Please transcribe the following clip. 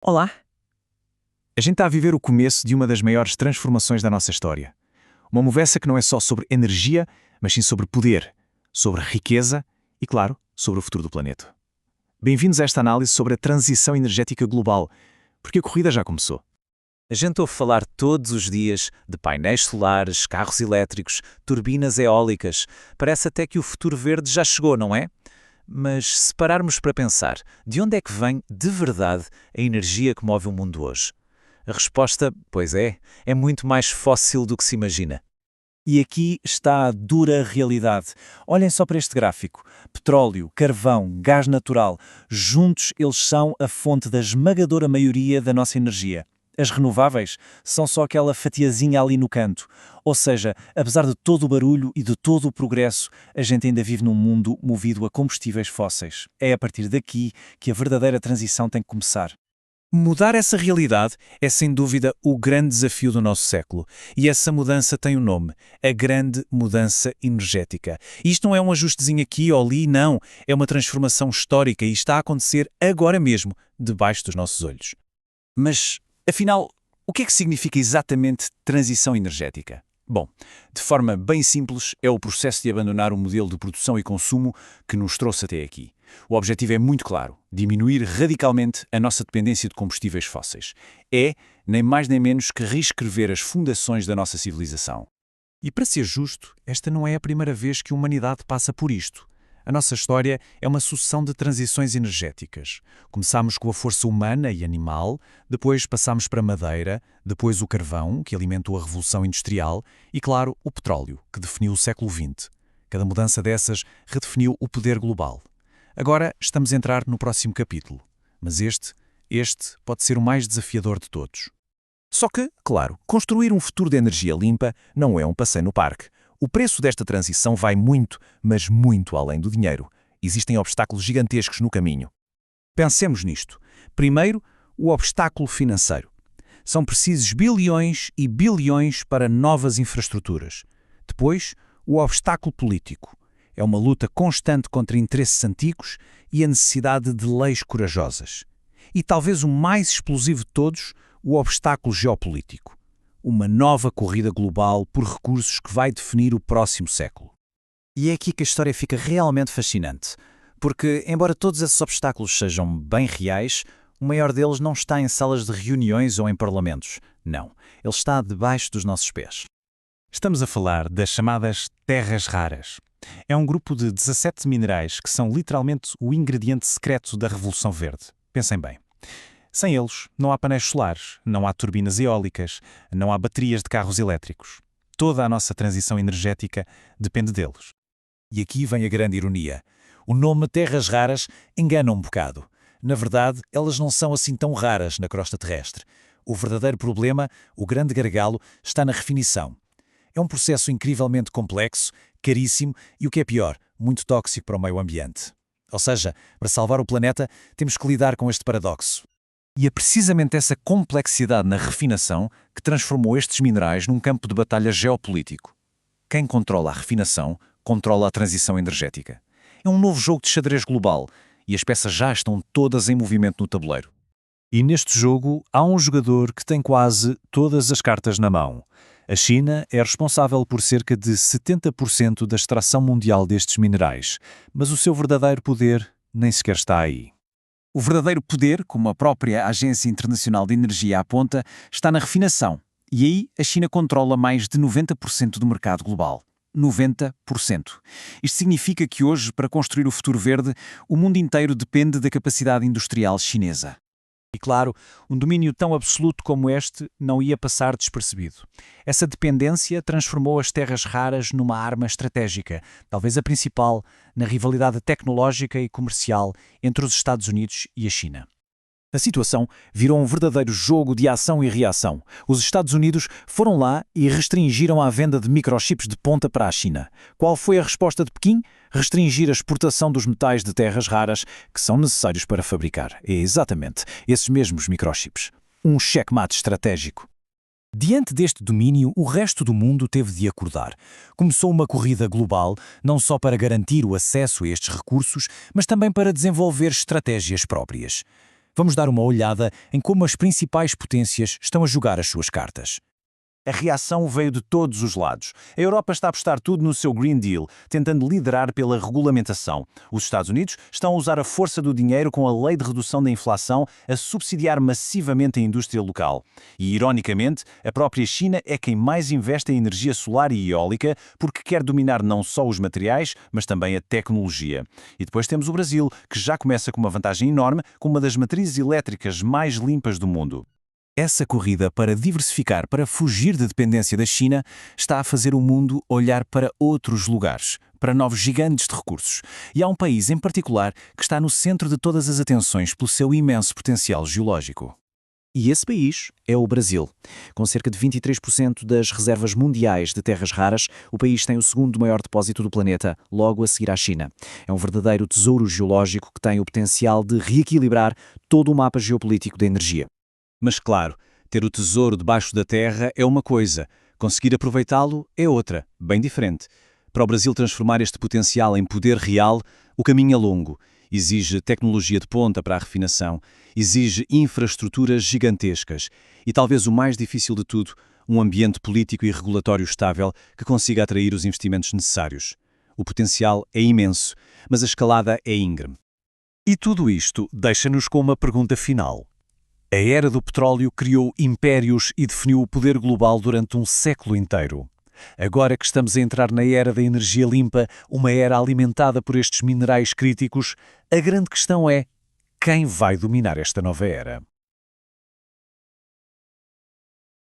Olá! A gente está a viver o começo de uma das maiores transformações da nossa história. Uma mudança que não é só sobre energia, mas sim sobre poder, sobre riqueza e, claro, sobre o futuro do planeta. Bem-vindos a esta análise sobre a transição energética global, porque a corrida já começou. A gente ouve falar todos os dias de painéis solares, carros elétricos, turbinas eólicas. Parece até que o futuro verde já chegou, não é? Mas se pararmos para pensar, de onde é que vem, de verdade, a energia que move o mundo hoje? A resposta, pois é muito mais fóssil do que se imagina. E aqui está a dura realidade. Olhem só para este gráfico. Petróleo, carvão, gás natural, juntos eles são a fonte da esmagadora maioria da nossa energia. As renováveis são só aquela fatiazinha ali no canto. Ou seja, apesar de todo o barulho e de todo o progresso, a gente ainda vive num mundo movido a combustíveis fósseis. É a partir daqui que a verdadeira transição tem que começar. Mudar essa realidade é sem dúvida o grande desafio do nosso século. E essa mudança tem um nome: a grande mudança energética. Isto não é um ajustezinho aqui ou ali, não. É uma transformação histórica e está a acontecer agora mesmo, debaixo dos nossos olhos. Mas, afinal, o que é que significa exatamente transição energética? Bom, de forma bem simples, é o processo de abandonar o modelo de produção e consumo que nos trouxe até aqui. O objetivo é muito claro: diminuir radicalmente a nossa dependência de combustíveis fósseis. É, nem mais nem menos, que reescrever as fundações da nossa civilização. E para ser justo, esta não é a primeira vez que a humanidade passa por isto. A nossa história é uma sucessão de transições energéticas. Começámos com a força humana e animal, depois passámos para a madeira, depois o carvão, que alimentou a Revolução Industrial, e, claro, o petróleo, que definiu o século XX. Cada mudança dessas redefiniu o poder global. Agora estamos a entrar no próximo capítulo. Mas este pode ser o mais desafiador de todos. Só que, claro, construir um futuro de energia limpa não é um passeio no parque. O preço desta transição vai muito, mas muito além do dinheiro. Existem obstáculos gigantescos no caminho. Pensemos nisto. Primeiro, o obstáculo financeiro. São precisos bilhões e bilhões para novas infraestruturas. Depois, o obstáculo político. É uma luta constante contra interesses antigos e a necessidade de leis corajosas. E talvez o mais explosivo de todos, o obstáculo geopolítico. Uma nova corrida global por recursos que vai definir o próximo século. E é aqui que a história fica realmente fascinante. Porque, embora todos esses obstáculos sejam bem reais, o maior deles não está em salas de reuniões ou em parlamentos. Não, ele está debaixo dos nossos pés. Estamos a falar das chamadas terras raras. É um grupo de 17 minerais que são literalmente o ingrediente secreto da Revolução Verde. Pensem bem. Sem eles, não há painéis solares, não há turbinas eólicas, não há baterias de carros elétricos. Toda a nossa transição energética depende deles. E aqui vem a grande ironia. O nome terras raras engana um bocado. Na verdade, elas não são assim tão raras na crosta terrestre. O verdadeiro problema, o grande gargalo, está na refinição. É um processo incrivelmente complexo, caríssimo e, o que é pior, muito tóxico para o meio ambiente. Ou seja, para salvar o planeta, temos que lidar com este paradoxo. E é precisamente essa complexidade na refinação que transformou estes minerais num campo de batalha geopolítico. Quem controla a refinação, controla a transição energética. É um novo jogo de xadrez global e as peças já estão todas em movimento no tabuleiro. E neste jogo há um jogador que tem quase todas as cartas na mão. A China é responsável por cerca de 70% da extração mundial destes minerais, mas o seu verdadeiro poder nem sequer está aí. O verdadeiro poder, como a própria Agência Internacional de Energia aponta, está na refinação. E aí a China controla mais de 90% do mercado global. 90%. Isto significa que hoje, para construir o futuro verde, o mundo inteiro depende da capacidade industrial chinesa. E claro, um domínio tão absoluto como este não ia passar despercebido. Essa dependência transformou as terras raras numa arma estratégica, talvez a principal, na rivalidade tecnológica e comercial entre os Estados Unidos e a China. A situação virou um verdadeiro jogo de ação e reação. Os Estados Unidos foram lá e restringiram a venda de microchips de ponta para a China. Qual foi a resposta de Pequim? Restringir a exportação dos metais de terras raras que são necessários para fabricar. É exatamente esses mesmos microchips. Um checkmate estratégico. Diante deste domínio, o resto do mundo teve de acordar. Começou uma corrida global, não só para garantir o acesso a estes recursos, mas também para desenvolver estratégias próprias. Vamos dar uma olhada em como as principais potências estão a jogar as suas cartas. A reação veio de todos os lados. A Europa está a apostar tudo no seu Green Deal, tentando liderar pela regulamentação. Os Estados Unidos estão a usar a força do dinheiro com a lei de redução da inflação a subsidiar massivamente a indústria local. E, ironicamente, a própria China é quem mais investe em energia solar e eólica porque quer dominar não só os materiais, mas também a tecnologia. E depois temos o Brasil, que já começa com uma vantagem enorme, com uma das matrizes elétricas mais limpas do mundo. Essa corrida para diversificar, para fugir da dependência da China, está a fazer o mundo olhar para outros lugares, para novos gigantes de recursos. E há um país em particular que está no centro de todas as atenções pelo seu imenso potencial geológico. E esse país é o Brasil. Com cerca de 23% das reservas mundiais de terras raras, o país tem o segundo maior depósito do planeta, logo a seguir à China. É um verdadeiro tesouro geológico que tem o potencial de reequilibrar todo o mapa geopolítico da energia. Mas claro, ter o tesouro debaixo da terra é uma coisa, conseguir aproveitá-lo é outra, bem diferente. Para o Brasil transformar este potencial em poder real, o caminho é longo. Exige tecnologia de ponta para a refinação, exige infraestruturas gigantescas e, talvez o mais difícil de tudo, um ambiente político e regulatório estável que consiga atrair os investimentos necessários. O potencial é imenso, mas a escalada é íngreme. E tudo isto deixa-nos com uma pergunta final. A era do petróleo criou impérios e definiu o poder global durante um século inteiro. Agora que estamos a entrar na era da energia limpa, uma era alimentada por estes minerais críticos, a grande questão é: quem vai dominar esta nova era?